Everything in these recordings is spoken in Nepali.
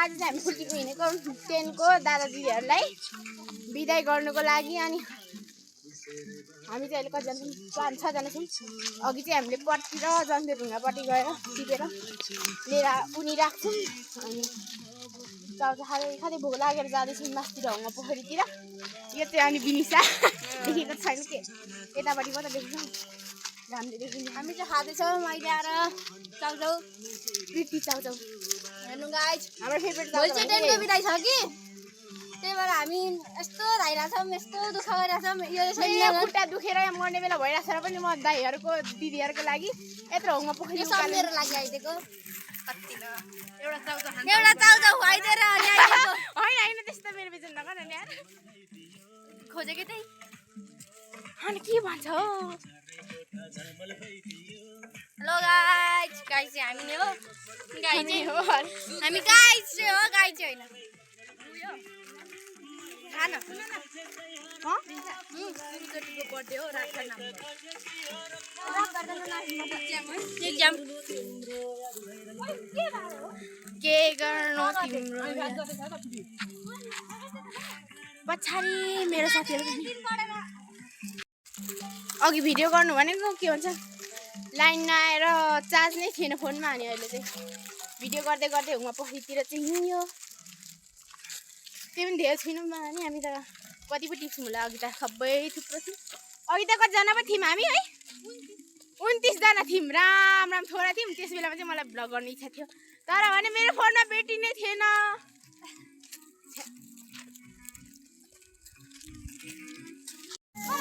आज चाहिँ हामी फुर्कीको हिँडेको 10 को दादा दिदीहरूलाई बिदाई गर्नुको लागि अनि हामी चाहिँ अहिले कतिजना छौँ 5-6 जना छौँ अघि चाहिँ हामीले पट्टी र जन्ते ढुङ्गापट्टि गएर टिपेर लिएर उनी राख्छौँ अनि चाउचाउ खाँदै भोक लागेर जाँदैछौँ मासतिर हङ्गा पोखरीतिर यो चाहिँ अनि बिनिसा देखेको छैन के यतापट्टि मात्रै देख्छौँ घामले देखिन्छ हामी चाहिँ खाँदैछौँ अहिले आएर चाउचाउ प्रिटी चाउचाउ हेर्नु गाइस हाम्रो फेभरेट चाउचाउ चाहिँ 10 को बिदाई छ कि त्यही भएर हामी यस्तो धाइरहेछौँ यस्तो दुःख गरिरहेछौँ यो खुट्टा दुखेर यहाँ मर्ने बेला भइरहेछ र पनि म दाइहरूको दिदीहरूको लागि यत्रो हङ्गा पोखरी मेरो लागि आइदिएको एउटा चाउचाउ खुवाइदिएर होइन त्यस्तो मेरो बिचन नगर नि यार खोजेकै त्यही अनि के भन्छ हो हेलो गाइस चाहिँ हामी नै हो गाई चाहिँ हो हामी गाई चाहिँ हो गाई चाहिँ होइन खाना सुरुचोटीको बर्थडे हो राख्दा नाम के गर्नु तिम्रो पछाडि मेरो साथीहरू अघि भिडियो गर्नु भनेको के भन्छ लाइन नआएर चार्ज नै थिएन फोनमा अनि अहिले चाहिँ भिडियो गर्दै गर्दै हुँमा पोखरीतिर चाहिँ हिँड्यो त्यही पनि धेरै छैनौँ नि हामी त कति पो टिप्छौँ होला अघि त सबै थुप्रो थियौँ अघि त कतिजना पो थियौँ हामी है 29 जना थियौँ राम थोडा थियौँ त्यस बेलामा चाहिँ मलाई भ्लग गर्ने इच्छा थियो तर भने मेरो फोनमा ब्याट्री नै थिएन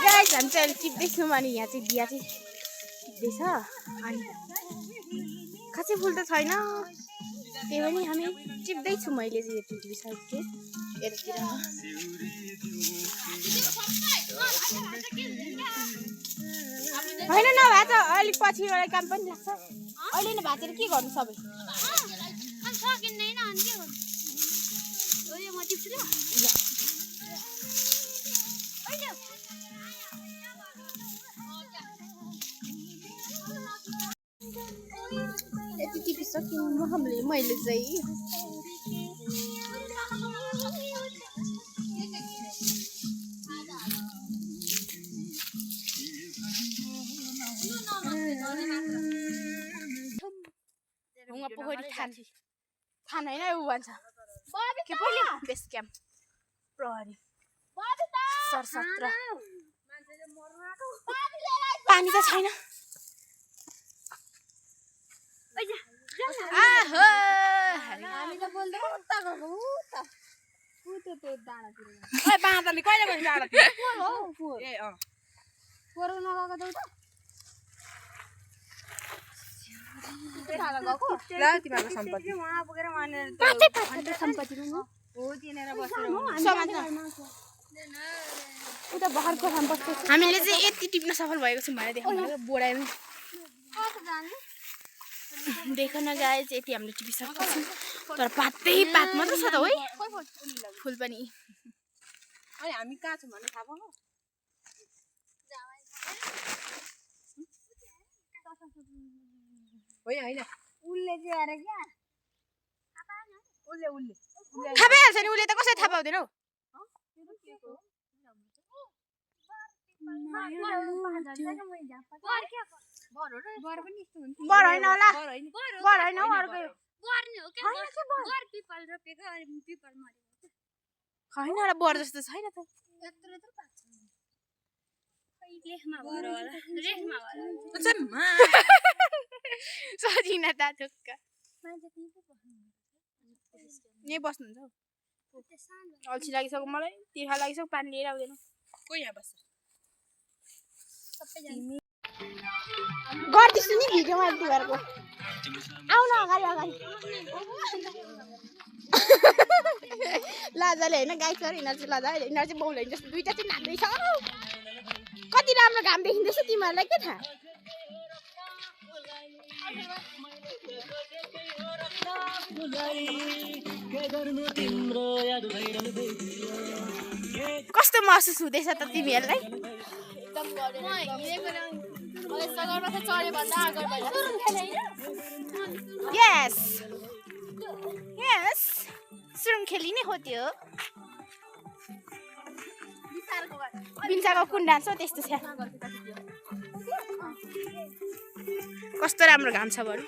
गाइस हामी चाहिँ अहिले टिप्दैछौँ अनि यहाँ चाहिँ बिहा चाहिँ टिप्दैछ अनि खासै फुल त छैन त्यही पनि हामी टिप्दैछु मैले चाहिँ यो टिपिसकेको यतातिर होइन नभए त अलिक पछि एउटा काम पनि लाग्छ अहिले नै भाँचेर के गर्नु सबै यति टिपिसक्यौँ मैले चाहिँ पोखरी थान होइन ऊ भन्छ के पो बेस क्याम्प प्रहरी सरसत्र पानी त छैन हामीले चाहिँ यति टिप्न सफल भएको छौँ भनेर देखाउनु बोराइमा देख न गाइस यति हामीले टिपिसकेको छौँ तर पातै पात मात्र छ त है फुल पनि अनि हामी कहाँ छौँ भन्ने थाहा पाउनु होइन उल्ले चाहिँ अरे क्या उल्ले थाहा पाइहाल्छ नि उसले त कसरी थाहा पाउँदैन हौ बर होइन होला बर होइन हौ अर्को होइन होला बर जस्तो छैन त सजिन त ढुक्क यहीँ बस्नुहुन्छ हौ अल्छी लागिसक्यो मलाई तिर्खा लागिसक्यो पानी लिएर आउँदैन को यहाँ बस्छ गर्दैछु नि भिडियोमा यति गरेको आउन अगाडि लाजाले होइन गाई छोरा यिनीहरू चाहिँ लाजा यिनीहरू चाहिँ बाउले जस्तो दुइटा चाहिँ नाच्दैछ कति राम्रो घाम देखिँदैछ तिमीहरूलाई के थाहा कस्तो महसुस हुँदैछ त तिमीहरूलाई Yes. Yes. सुरुङ खेली नै हो त्यो बिन्साको कुन डान्स हो त्यस्तो छ कस्तो राम्रो घाम छ बरु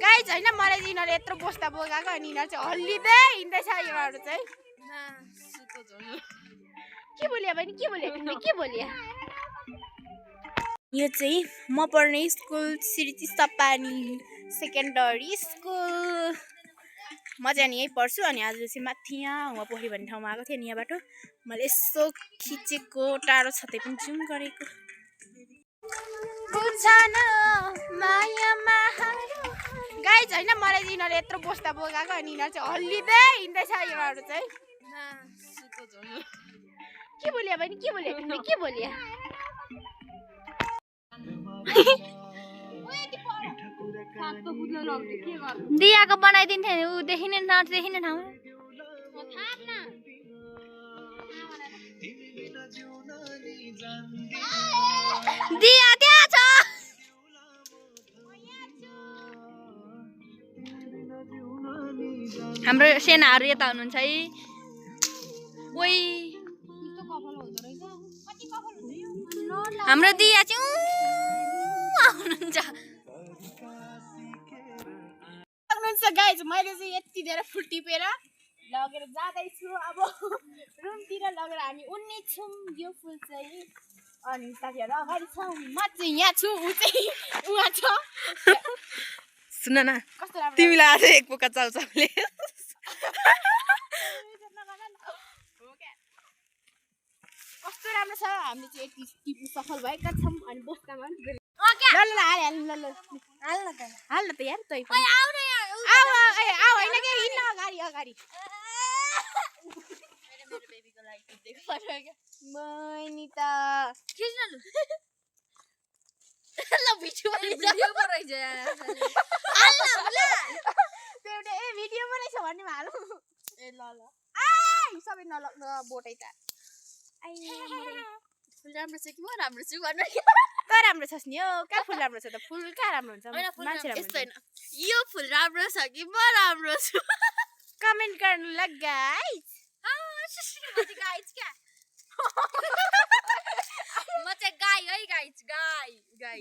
गाइज होइन मलाई चाहिँ यिनीहरू यत्रो बस्दा बोकाएको अनि यिनीहरू चाहिँ हल्लिँदै हिँड्दैछ यिनीहरू चाहिँ के बोल्यो बहिनी के बोल्यो तिमीले के बोल्यो यो चाहिँ म पढ्ने स्कुल श्री सपानी सेकेन्डरी स्कुल म चाहिँ अनि यहीँ पढ्छु अनि आज चाहिँ माथि यहाँ हुवा पोखरी भन्ने ठाउँमा आएको थिएँ नि यहाँबाट मैले यसो खिचेको टाढो छतै पनि जुम गरेको गाइज होइन मलाई चाहिँ यिनीहरू यत्रो बस्दा बोकाएको अनि यिनीहरू चाहिँ हल्लिँदै हिँड्दैछ यिनीहरू चाहिँ के बोल्यो बहिनी के बोल्यो तिमीले के बोल्यो दियाको बनाइदिन्थ्यो ऊ देखिने नदेखिने ठाउँमा दिया त्यहाँ छ हाम्रो सेनाहरू यता हुनुहुन्छ है ओइ हाम्रो दिया चाहिँ आउनुहुन्छ गाइज मैले चाहिँ यति धेरै फुल टिपेर लगेर जाँदैछु अब रुमतिर लगेर हामी उन्ने छौँ यो फुल चाहिँ अनि साथीहरू अगाडि छ म चाहिँ यहाँ छु ऊ चाहिँ उहाँ छ सुन न कस्तो राम्रो तिमीलाई आज एक पोका चाउचाउले कस्तो राम्रो छ हामीले चाहिँ यति टिप्नु सफल भएका छौँ अनि बस्दामा हाल त यार तै पनि आऊ होइन के हिँड्न अगाडि अगाडि मैनी त ल भिडियो बनाइछ एउटा ए भिडियो बनाइछ भन्ने हालौ ए ल ल आइ सबै नलग्न बोटै त फुल राम्रो छ कि म राम्रो छु भन्नु त राम्रो छस् नि हो कहाँ फुल राम्रो छ त फुल कहाँ राम्रो हुन्छ मान्छे राम्रो यस्तो हैन यो फुल राम्रो छ कि म राम्रो छु कमेन्ट गर्नु ल गाइस गाइज क्या म चाहिँ गाई है गाइज गाई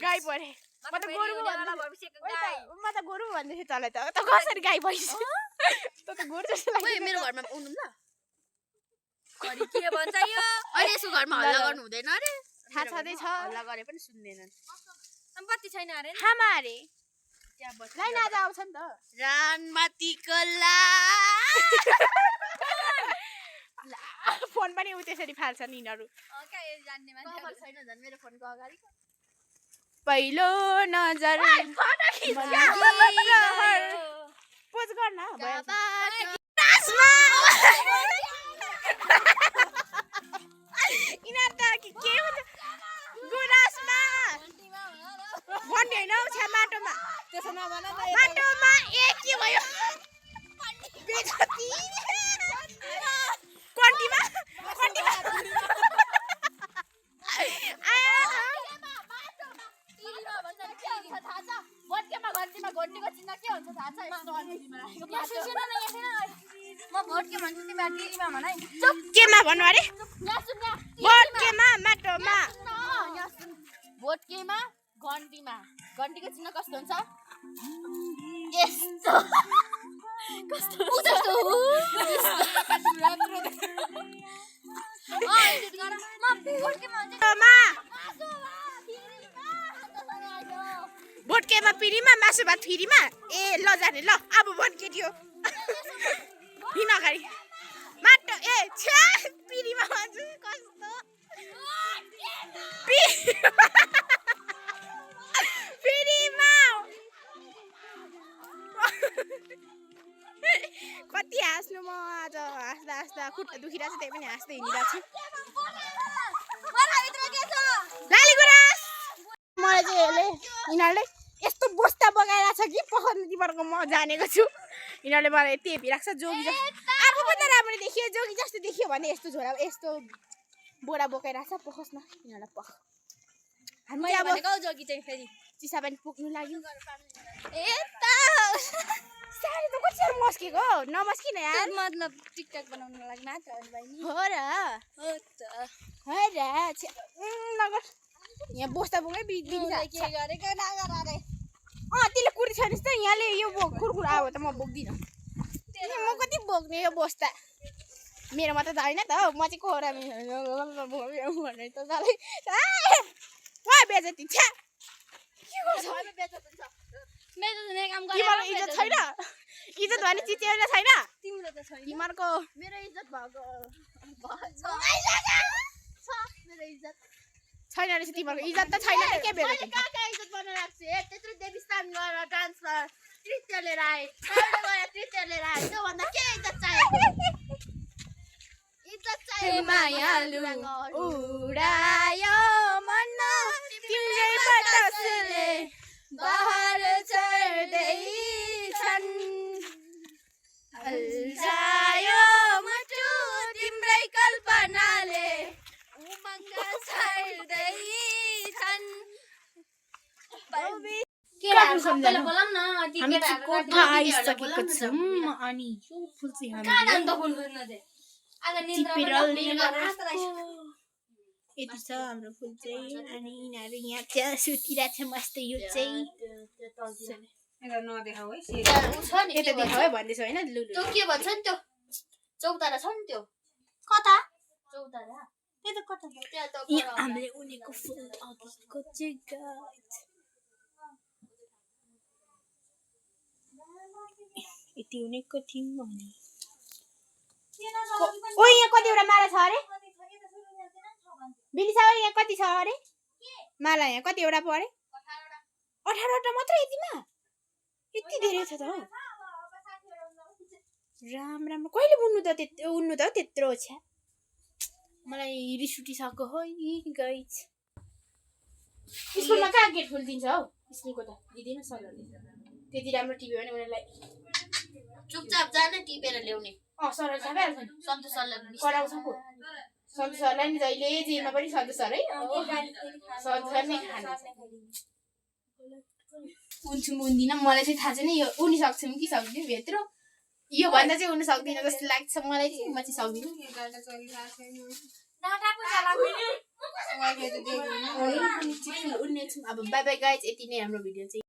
गाई परे म त गोरु भविष्यको गाई म त गोरु भन्दै थिएँ तँलाई त कसरी गाई भइस् त गोरु जस्तो लाग्यो मेरो घरमा आउनु ल घरि के भन्छ यो अहिले यसको घरमा हल्ला गर्नु हुँदैन अरे थाहा छँदै छ हल्ला गरे पनि सुन्दैनन् बत्ती छैन अरे खामा अरे त्यहाँ बत्ती लाइन आज आउँछ नि त रानमाटीको ला फोन पनि उ त्यसरी फाल्छन् यिनीहरू छैन झन् मेरो फोनको अगाडि पहिलो नजर पोज गर्न यिनीहरू त के भन्छ गुराँसमा भन्ने होइन हौ छ्या माटोमा त्यसो नभन त माटोमा ए के भयो बेजती कन्टीमा घन्टीको चिन्ह के हुन्छ थाहा छ म भोट के भन्छु तिमी टिलीमा भन है केमा भन्नु अरे भोट केमा माटोमा भोट केमा घन्टीमा घन्टीको चिन्ह कस्तो हुन्छ यस्तो कस्तो भोट केमा पिरीमा मासु भात फिरीमा ए ल जाने ल अब भोट केटियो हिँड अगाडि माटो ए छ्या पिरीमा भन्छु कस्तो पिरीमा कति हाँस्नु म आज हाँस्दा हाँस्दा खुट्टा दुखिरहेको छ त्यही पनि हाँस्दै हिँडिरहेको छु लाली गुराँस मलाई चाहिँ यिनीहरूले यस्तो बस्दा बगाइरहेको छ कि पखनदीबाट म जानेको छु यिनीहरूले मलाई यति हेपिरहेको छ जोगी जस्तो आफू पनि त राम्रो देखियो जोगी जस्तो देखियो भने यस्तो झोला यस्तो बोरा बोकाइरहेछ पखोस् न यिनीहरूलाई पख हामी मैले अब भनेको जगी चाहिँ फेरि चिसा पनि पुग्नु लाग्यो यता साडी त कति साह्रो मस्केको नमस्किन यार मतलब टिकटक बनाउनको लागि मात्र हो बहिनी हो र हो त नगर यहाँ बस्दा बोकै बिग्रिन्छ के गरेको नगर अरे त्यसले कुर्ती छैन त यहाँले यो कुरकुर अब त म बोक्दिनँ म कति बोक्ने यो बस्दा मेरोमा त होइन त म चाहिँ कोरा भने त बेजती छ्या के गर्छ मेरो त काम तिमीहरूको इज्जत छैन इज्जत भने चिचेर छैन तिम्रो त छैन तिमीहरूको मेरो इज्जत भएको मेरो इज्जत छैन रहेछ तिमीहरूको इज्जत त छैन के बेजती कहाँ इज्जत बन्न लाग्छ त्यत्रो देवीस्थान गएर डान्स गरेर नृत्य लिएर आए नृत्य लिएर आए त्योभन्दा के इज्जत चाहियो इज्जत चाहियो मायालु उडायो मन तिम्रै बतासले बहार चढ्दै छन् अल्झायो मुटु तिम्रै कल्पनाले उमङ्ग छर्दै छन् हामी चाहिँ कोठा आइसकेको छौँ अनि यो फुल चाहिँ हामीले टिपेर लिएर यति छ हाम्रो फुल चाहिँ अनि यिनीहरू यहाँ चाहिँ सुतिरहेको छ मस्त यो चाहिँ यता देखाऊ है भन्दैछ होइन लुलु त्यो के भन्छ नि त्यो चौतारा छ नि त्यो कता चौतारा त्यो त कता त्यहाँ त यहाँ हामीले उनेको फुल अघिको चाहिँ गाइस यति उनेको थियौँ अनि ओ यहाँ कतिवटा माला छ अरे बिलिसा यहाँ कति छ अरे माला यहाँ कतिवटा पो अरे 18वटा मात्र यतिमा यति धेरै छ त हौ राम राम कहिले उन्नु त त्यत्रो छ मलाई रिस उठिसक्यो हो गाइस स्कुलमा कहाँ गेट फुल दिन्छ हौ स्कुलको त दिँदैन सरहरूले त्यति राम्रो टिप्यो भने उनीहरूलाई चुपचाप जान टिपेर ल्याउने सरले थाहा पाइहाल्छ नि सन्तोष सरलाई कराउँछ पो सन्तोष सरलाई नि जहिले जेलमा पनि सन्तोष सर है सन्तोष सर नै खाने उन्छु उन्दिनँ मलाई चाहिँ थाहा छैन यो उनी सक्छौँ कि सक्दिनँ भित्र यो भन्दा चाहिँ उनी सक्दिनँ जस्तो लाग्छ मलाई चाहिँ म चाहिँ सक्दिनँ अब बाई बाई गाइज यति नै हाम्रो भिडियो चाहिँ